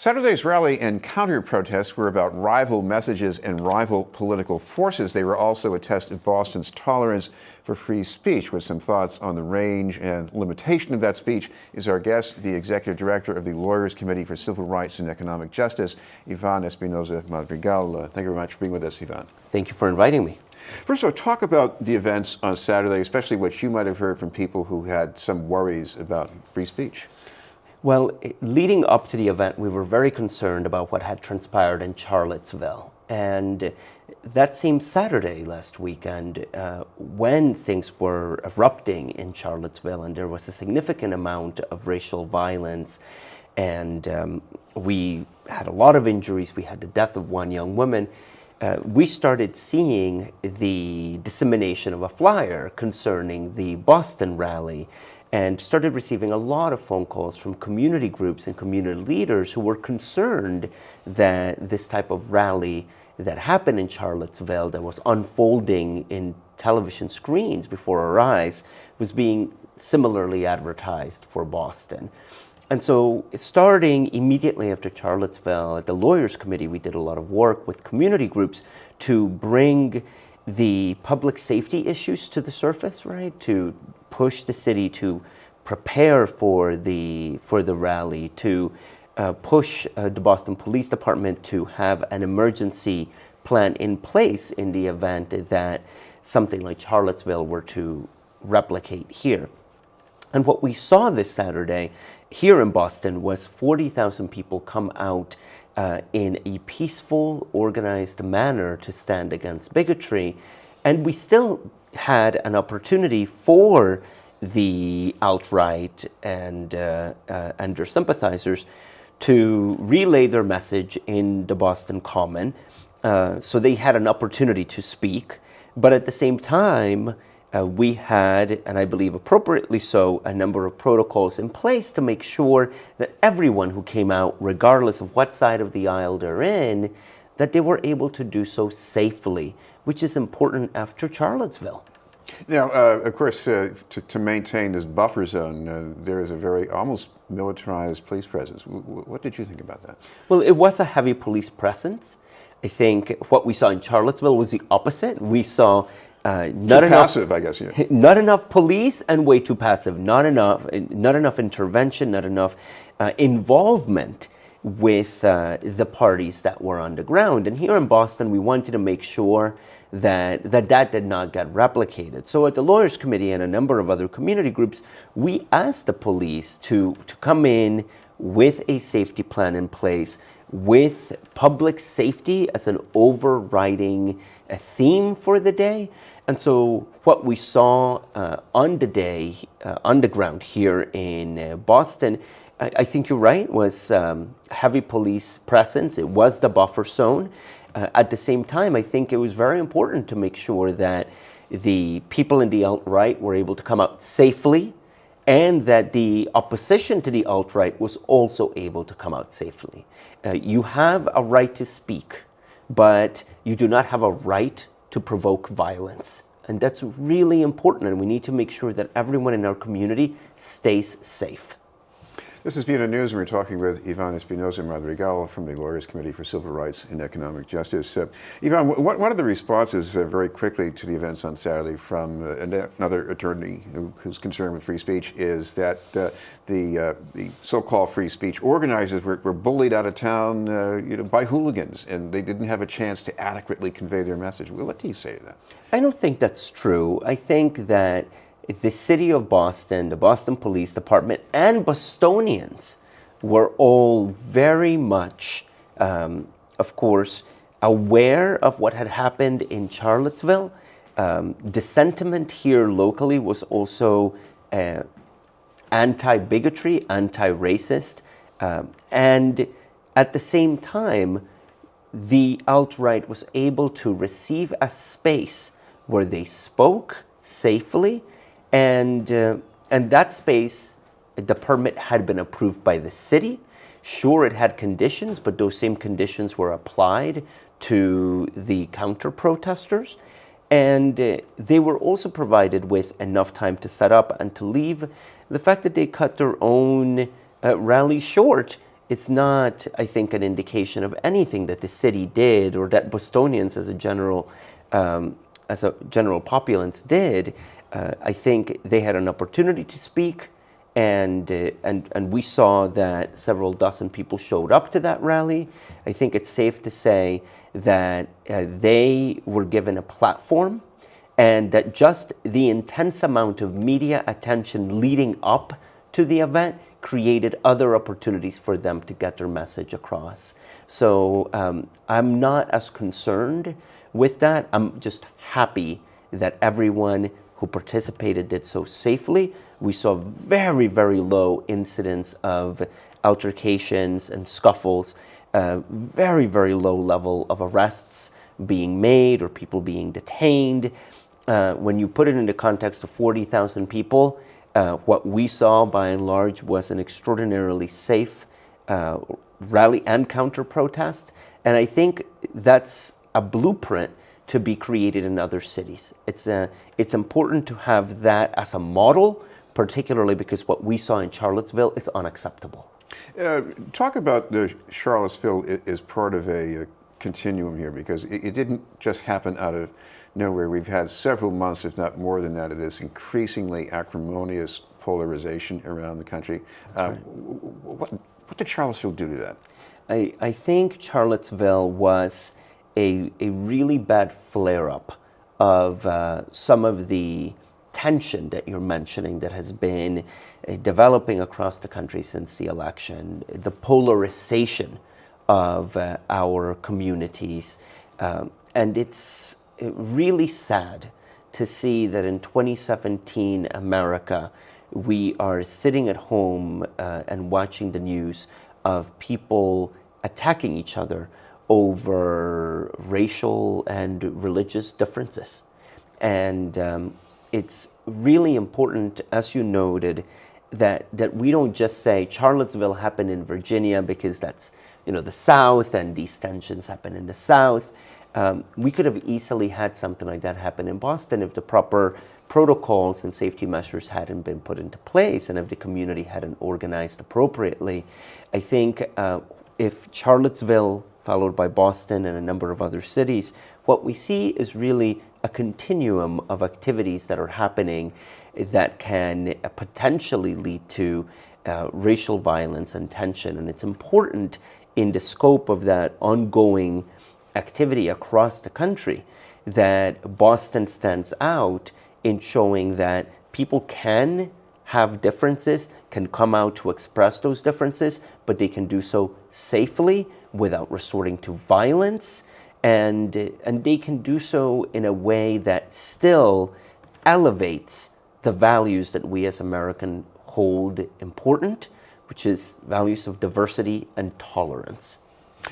Saturday's rally and counter-protests were about rival messages and rival political forces. They were also a test of Boston's tolerance for free speech. With some thoughts on the range and limitation of that speech is our guest, the Executive Director of the Lawyers Committee for Civil Rights and Economic Justice, Iván Espinoza-Madrigal. Thank you very much for being with us, Iván. Thank you for inviting me. First of all, talk about the events on Saturday, especially what you might have heard from people who had some worries about free speech. Well, leading up to the event, we were very concerned about what had transpired in Charlottesville. And that same Saturday last weekend, when things were erupting in Charlottesville and there was a significant amount of racial violence, and we had a lot of injuries, we had the death of one young woman, we started seeing the dissemination of a flyer concerning the Boston rally, and started receiving a lot of phone calls from community groups and community leaders who were concerned that this type of rally that happened in Charlottesville, that was unfolding in television screens before our eyes, was being similarly advertised for Boston. And so starting immediately after Charlottesville, at the Lawyers Committee, we did a lot of work with community groups to bring the public safety issues to the surface, right? To push the city to prepare for the rally, to push the Boston Police Department to have an emergency plan in place in the event that something like Charlottesville were to replicate here. And what we saw this Saturday here in Boston was 40,000 people come out in a peaceful, organized manner to stand against bigotry. And we still had an opportunity for the alt-right and their sympathizers to relay their message in the Boston Common. So they had an opportunity to speak. But at the same time, we had, and I believe appropriately so, a number of protocols in place to make sure that everyone who came out, regardless of what side of the aisle they're in, that they were able to do so safely, which is important after Charlottesville. Now, of course, to maintain this buffer zone, there is a very almost militarized police presence. What did you think about that? Well, it was a heavy police presence. I think what we saw in Charlottesville was the opposite. We saw not enough passive, I guess. Yeah. Not enough police and way too passive. Not enough intervention. Not enough involvement with the parties that were on the ground. And here in Boston, we wanted to make sure that did not get replicated. So at the Lawyers Committee and a number of other community groups, we asked the police to come in with a safety plan in place, with public safety as an overriding theme for the day. And so what we saw on the day, on the ground here in Boston, I think you're right, was heavy police presence. It was the buffer zone. At the same time, I think it was very important to make sure that the people in the alt-right were able to come out safely, and that the opposition to the alt-right was also able to come out safely. You have a right to speak, but you do not have a right to provoke violence. And that's really important, and we need to make sure that everyone in our community stays safe. This is BNN News, and we're talking with Iván Espinoza-Madrigal from the Lawyers Committee for Civil Rights and Economic Justice. Iván, one of the responses very quickly to the events on Saturday from another attorney who's concerned with free speech is that the so-called free speech organizers were bullied out of town by hooligans, and they didn't have a chance to adequately convey their message. What do you say to that? I don't think that's true. I think that the city of Boston, the Boston Police Department, and Bostonians were all very much, of course, aware of what had happened in Charlottesville. The sentiment here locally was also anti-bigotry, anti-racist, and at the same time, the alt-right was able to receive a space where they spoke safely. And that space, the permit had been approved by the city. Sure, it had conditions, but those same conditions were applied to the counter-protesters. And they were also provided with enough time to set up and to leave. The fact that they cut their own rally short it's not, I think, an indication of anything that the city did or that Bostonians as a general populace did. I think they had an opportunity to speak, and we saw that several dozen people showed up to that rally. I think it's safe to say that they were given a platform, and that just the intense amount of media attention leading up to the event created other opportunities for them to get their message across. So I'm not as concerned with that. I'm just happy that everyone who participated did so safely. We saw very, very low incidence of altercations and scuffles, very, very low level of arrests being made or people being detained. When you put it into context of 40,000 people, what we saw by and large was an extraordinarily safe rally and counter-protest. And I think that's a blueprint to be created in other cities. It's important to have that as a model, particularly because what we saw in Charlottesville is unacceptable. Talk about Charlottesville as part of a continuum here, because it didn't just happen out of nowhere. We've had several months, if not more than that, of this increasingly acrimonious polarization around the country. Right. What did Charlottesville do to that? I think Charlottesville was a really bad flare-up of some of the tension that you're mentioning that has been developing across the country since the election, the polarization of our communities. And it's really sad to see that in 2017 America, we are sitting at home and watching the news of people attacking each other over racial and religious differences. And it's really important, as you noted, that we don't just say Charlottesville happened in Virginia because that's the South and these tensions happen in the South. We could have easily had something like that happen in Boston if the proper protocols and safety measures hadn't been put into place and if the community hadn't organized appropriately. I think if Charlottesville, followed by Boston and a number of other cities, what we see is really a continuum of activities that are happening that can potentially lead to racial violence and tension. And it's important in the scope of that ongoing activity across the country that Boston stands out in showing that people can have differences, can come out to express those differences, but they can do so safely without resorting to violence, and they can do so in a way that still elevates the values that we as Americans hold important, which is values of diversity and tolerance.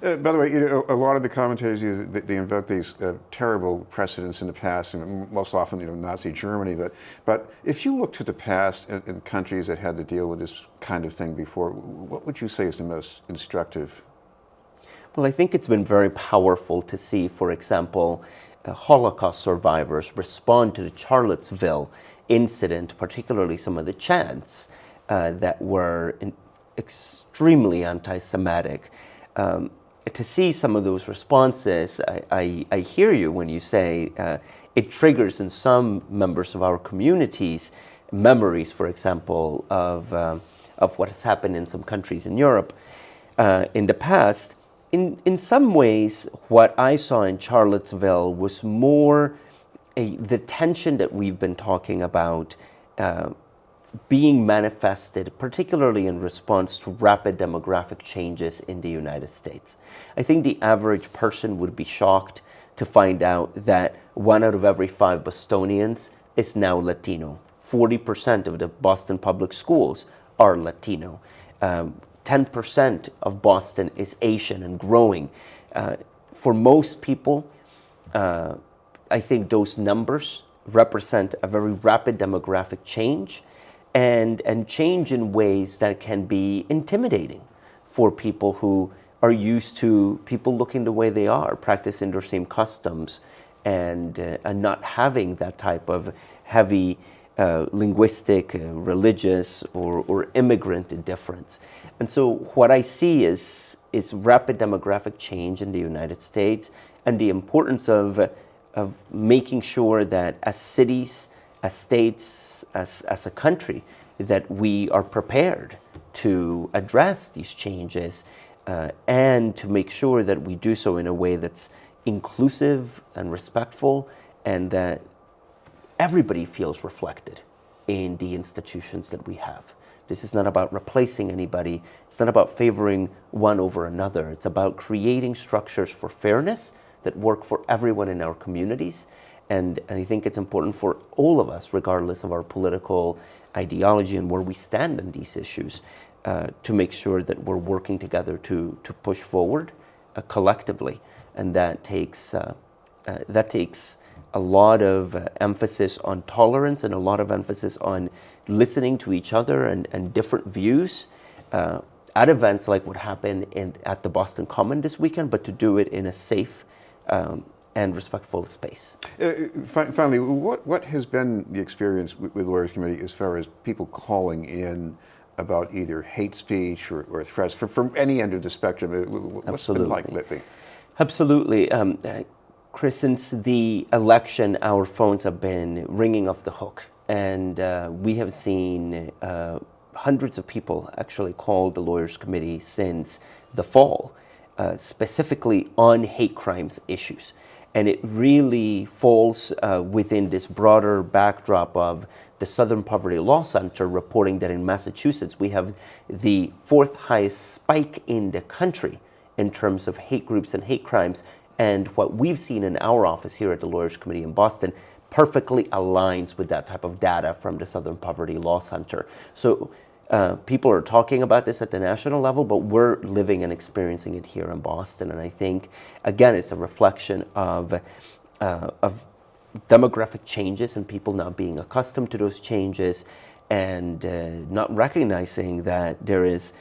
By the way, a lot of the commentators they invoke these terrible precedents in the past, and most often, Nazi Germany. But if you look to the past in countries that had to deal with this kind of thing before, what would you say is the most instructive? Well, I think it's been very powerful to see, for example, Holocaust survivors respond to the Charlottesville incident, particularly some of the chants that were extremely anti-Semitic. To see some of those responses, I hear you when you say it triggers in some members of our communities memories, for example, of what has happened in some countries in Europe in the past. In some ways, what I saw in Charlottesville was more the tension that we've been talking about being manifested, particularly in response to rapid demographic changes in the United States. I think the average person would be shocked to find out that 1 out of every 5 Bostonians is now Latino. 40% of the Boston public schools are Latino. 10% of Boston is Asian and growing. For most people, I think those numbers represent a very rapid demographic change and change in ways that can be intimidating for people who are used to people looking the way they are, practicing their same customs, and not having that type of heavy linguistic, religious, or immigrant difference. And so what I see is rapid demographic change in the United States, and the importance of making sure that as cities, as states, as a country, that we are prepared to address these changes and to make sure that we do so in a way that's inclusive and respectful, and that everybody feels reflected in the institutions that we have. This is not about replacing anybody. It's not about favoring one over another. It's about creating structures for fairness that work for everyone in our communities. And I think it's important for all of us, regardless of our political ideology and where we stand on these issues, to make sure that we're working together to push forward collectively. And that takes a lot of emphasis on tolerance and a lot of emphasis on listening to each other and different views at events like what happened at the Boston Common this weekend, but to do it in a safe and respectful space. Finally, what has been the experience with the Lawyers Committee as far as people calling in about either hate speech or threats from any end of the spectrum? What's it been like lately? Absolutely. Chris, since the election, our phones have been ringing off the hook, and we have seen hundreds of people actually call the Lawyers Committee since the fall, specifically on hate crimes issues. And it really falls within this broader backdrop of the Southern Poverty Law Center reporting that in Massachusetts we have the 4th highest spike in the country in terms of hate groups and hate crimes. And what we've seen in our office here at the Lawyers Committee in Boston perfectly aligns with that type of data from the Southern Poverty Law Center. So people are talking about this at the national level, but we're living and experiencing it here in Boston. And I think, again, it's a reflection of demographic changes and people not being accustomed to those changes, and not recognizing that there is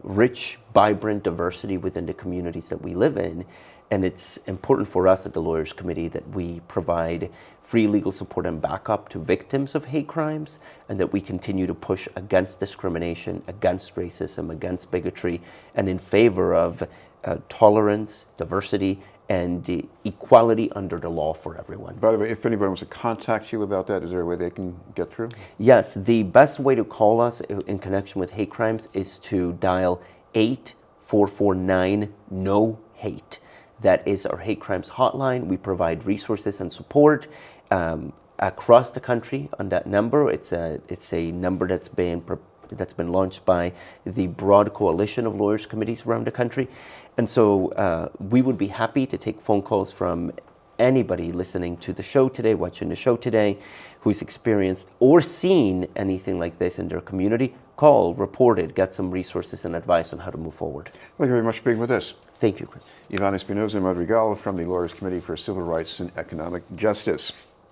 rich, vibrant diversity within the communities that we live in. And it's important for us at the Lawyers Committee that we provide free legal support and backup to victims of hate crimes, and that we continue to push against discrimination, against racism, against bigotry, and in favor of tolerance, diversity, and equality under the law for everyone. By the way, if anybody wants to contact you about that, is there a way they can get through? Yes, the best way to call us in connection with hate crimes is to dial 8449-NO-HATE. That is our hate crimes hotline. We provide resources and support across the country on that number. It's a number that's been launched by the broad coalition of lawyers committees around the country. And so we would be happy to take phone calls from anybody listening to the show today, watching the show today, who's experienced or seen anything like this in their community. Call, report it, get some resources and advice on how to move forward. Thank you very much for being with us. Thank you, Chris. Iván Espinoza-Madrigal from the Lawyers Committee for Civil Rights and Economic Justice.